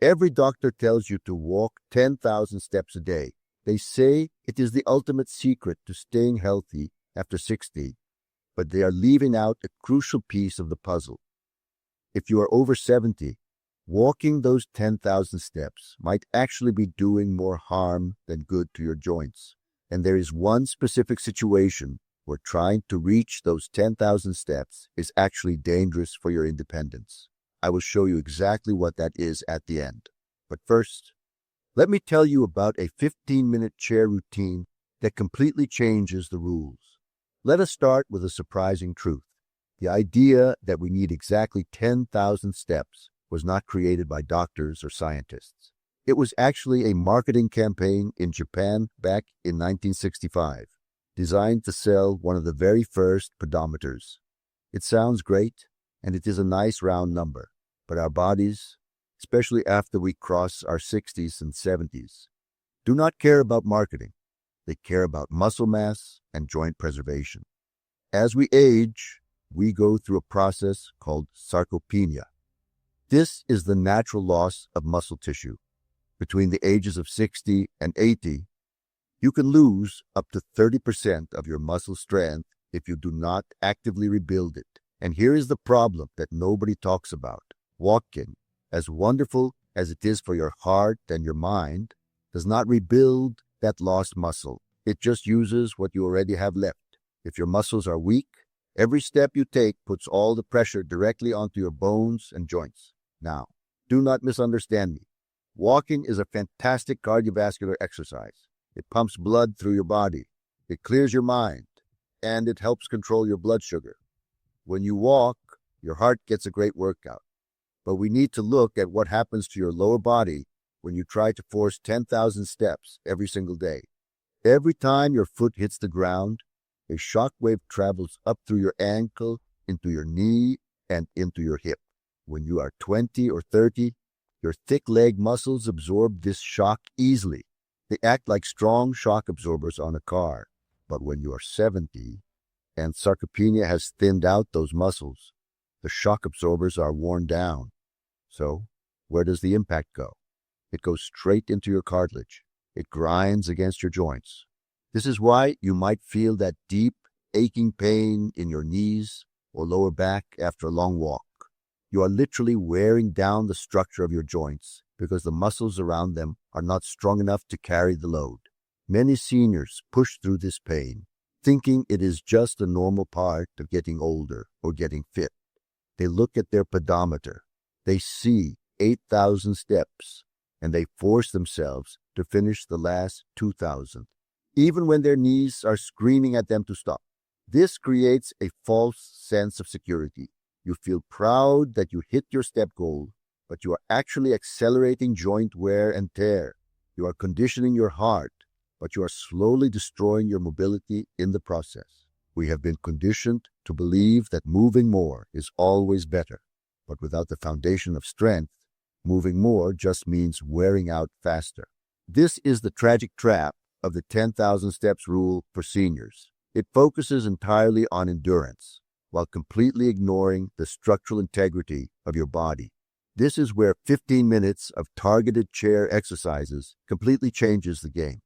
Every doctor tells you to walk 10,000 steps a day. They say it is the ultimate secret to staying healthy after 60, but they are leaving out a crucial piece of the puzzle. If you are over 70, walking those 10,000 steps might actually be doing more harm than good to your joints. And there is one specific situation where trying to reach those 10,000 steps is actually dangerous for your independence. I will show you exactly what that is at the end. But first, let me tell you about a 15-minute chair routine that completely changes the rules. Let us start with a surprising truth. The idea that we need exactly 10,000 steps was not created by doctors or scientists. It was actually a marketing campaign in Japan back in 1965, designed to sell one of the very first pedometers. It sounds great, and it is a nice round number, but our bodies, especially after we cross our 60s and 70s, do not care about marketing. They care about muscle mass and joint preservation. As we age, we go through a process called sarcopenia. This is the natural loss of muscle tissue. Between the ages of 60 and 80, you can lose up to 30% of your muscle strength if you do not actively rebuild it. And here is the problem that nobody talks about. Walking, as wonderful as it is for your heart and your mind, does not rebuild that lost muscle. It just uses what you already have left. If your muscles are weak, every step you take puts all the pressure directly onto your bones and joints. Now, do not misunderstand me. Walking is a fantastic cardiovascular exercise. It pumps blood through your body. It clears your mind, and it helps control your blood sugar. When you walk, your heart gets a great workout. But we need to look at what happens to your lower body when you try to force 10,000 steps every single day. Every time your foot hits the ground, a shock wave travels up through your ankle, into your knee, and into your hip. When you are 20 or 30, your thick leg muscles absorb this shock easily. They act like strong shock absorbers on a car. But when you are 70, and sarcopenia has thinned out those muscles, the shock absorbers are worn down. So, where does the impact go? It goes straight into your cartilage. It grinds against your joints. This is why you might feel that deep, aching pain in your knees or lower back after a long walk. You are literally wearing down the structure of your joints because the muscles around them are not strong enough to carry the load. Many seniors push through this pain, thinking it is just a normal part of getting older or getting fit. They look at their pedometer. They see 8,000 steps, and they force themselves to finish the last 2,000, even when their knees are screaming at them to stop. This creates a false sense of security. You feel proud that you hit your step goal, but you are actually accelerating joint wear and tear. You are conditioning your heart, but you are slowly destroying your mobility in the process. We have been conditioned to believe that moving more is always better, but without the foundation of strength, moving more just means wearing out faster. This is the tragic trap of the 10,000 steps rule for seniors. It focuses entirely on endurance, while completely ignoring the structural integrity of your body. This is where 15 minutes of targeted chair exercises completely changes the game.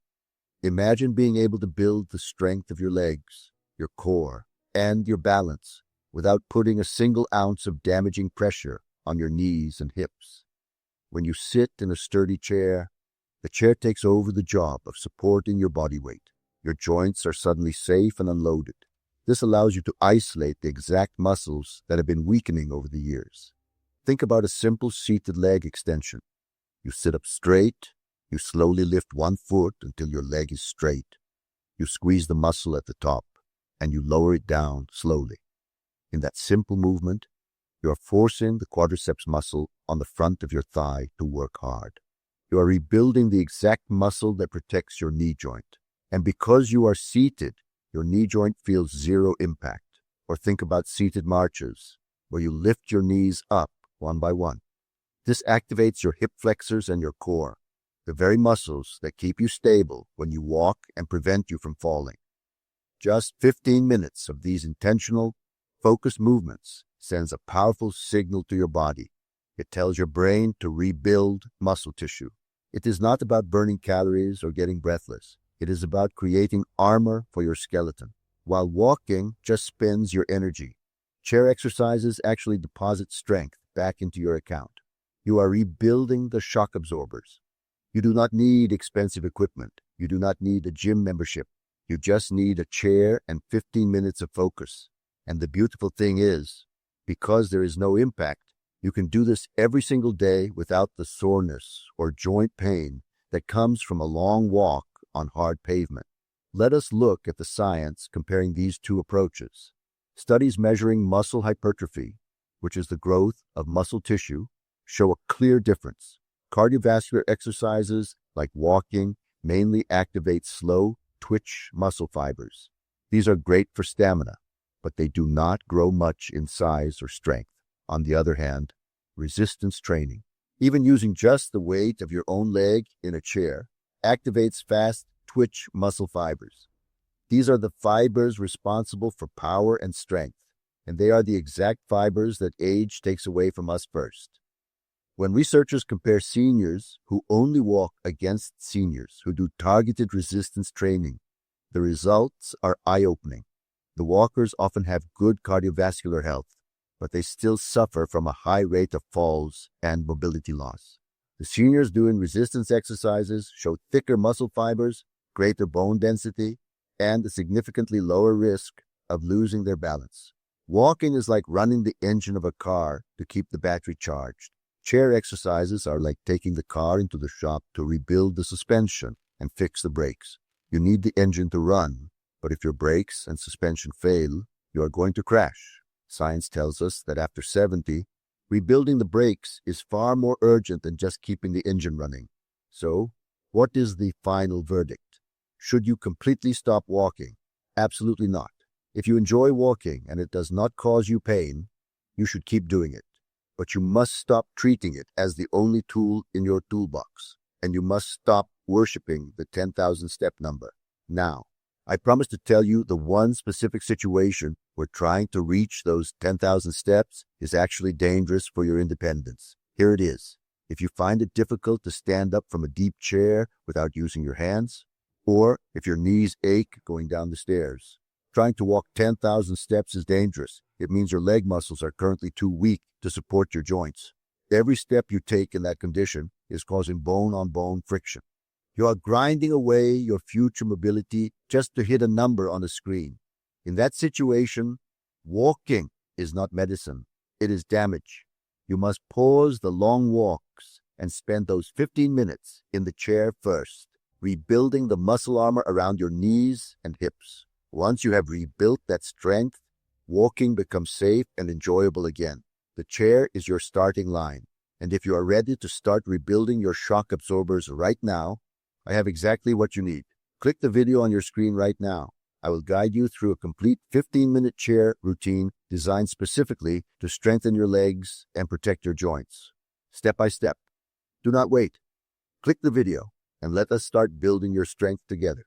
Imagine being able to build the strength of your legs, your core, and your balance without putting a single ounce of damaging pressure on your knees and hips. When you sit in a sturdy chair, the chair takes over the job of supporting your body weight. Your joints are suddenly safe and unloaded. This allows you to isolate the exact muscles that have been weakening over the years. Think about a simple seated leg extension. You sit up straight, you slowly lift one foot until your leg is straight. You squeeze the muscle at the top, and you lower it down slowly. In that simple movement, you are forcing the quadriceps muscle on the front of your thigh to work hard. You are rebuilding the exact muscle that protects your knee joint. And because you are seated, your knee joint feels zero impact. Or think about seated marches, where you lift your knees up one by one. This activates your hip flexors and your core, the very muscles that keep you stable when you walk and prevent you from falling. Just 15 minutes of these intentional, focused movements sends a powerful signal to your body. It tells your brain to rebuild muscle tissue. It is not about burning calories or getting breathless. It is about creating armor for your skeleton. While walking just spends your energy. Chair exercises actually deposit strength back into your account. You are rebuilding the shock absorbers. You do not need expensive equipment. You do not need a gym membership. You just need a chair and 15 minutes of focus. And the beautiful thing is, because there is no impact, you can do this every single day without the soreness or joint pain that comes from a long walk on hard pavement. Let us look at the science comparing these two approaches. Studies measuring muscle hypertrophy, which is the growth of muscle tissue, show a clear difference. Cardiovascular exercises like walking mainly activate slow twitch muscle fibers. These are great for stamina, but they do not grow much in size or strength. On the other hand, resistance training, even using just the weight of your own leg in a chair, activates fast twitch muscle fibers. These are the fibers responsible for power and strength, and they are the exact fibers that age takes away from us first. When researchers compare seniors who only walk against seniors who do targeted resistance training, the results are eye-opening. The walkers often have good cardiovascular health, but they still suffer from a high rate of falls and mobility loss. The seniors doing resistance exercises show thicker muscle fibers, greater bone density, and a significantly lower risk of losing their balance. Walking is like running the engine of a car to keep the battery charged. Chair exercises are like taking the car into the shop to rebuild the suspension and fix the brakes. You need the engine to run, but if your brakes and suspension fail, you are going to crash. Science tells us that after 70, rebuilding the brakes is far more urgent than just keeping the engine running. So, what is the final verdict? Should you completely stop walking? Absolutely not. If you enjoy walking and it does not cause you pain, you should keep doing it. But you must stop treating it as the only tool in your toolbox, and you must stop worshiping the 10,000 step number. Now, I promise to tell you the one specific situation where trying to reach those 10,000 steps is actually dangerous for your independence. Here it is. If you find it difficult to stand up from a deep chair without using your hands, or if your knees ache going down the stairs, trying to walk 10,000 steps is dangerous. It means your leg muscles are currently too weak to support your joints. Every step you take in that condition is causing bone-on-bone friction. You are grinding away your future mobility just to hit a number on a screen. In that situation, walking is not medicine. It is damage. You must pause the long walks and spend those 15 minutes in the chair first, rebuilding the muscle armor around your knees and hips. Once you have rebuilt that strength, walking becomes safe and enjoyable again. The chair is your starting line, and if you are ready to start rebuilding your shock absorbers right now, I have exactly what you need. Click the video on your screen right now. I will guide you through a complete 15-minute chair routine designed specifically to strengthen your legs and protect your joints. Step by step. Do not wait. Click the video and let us start building your strength together.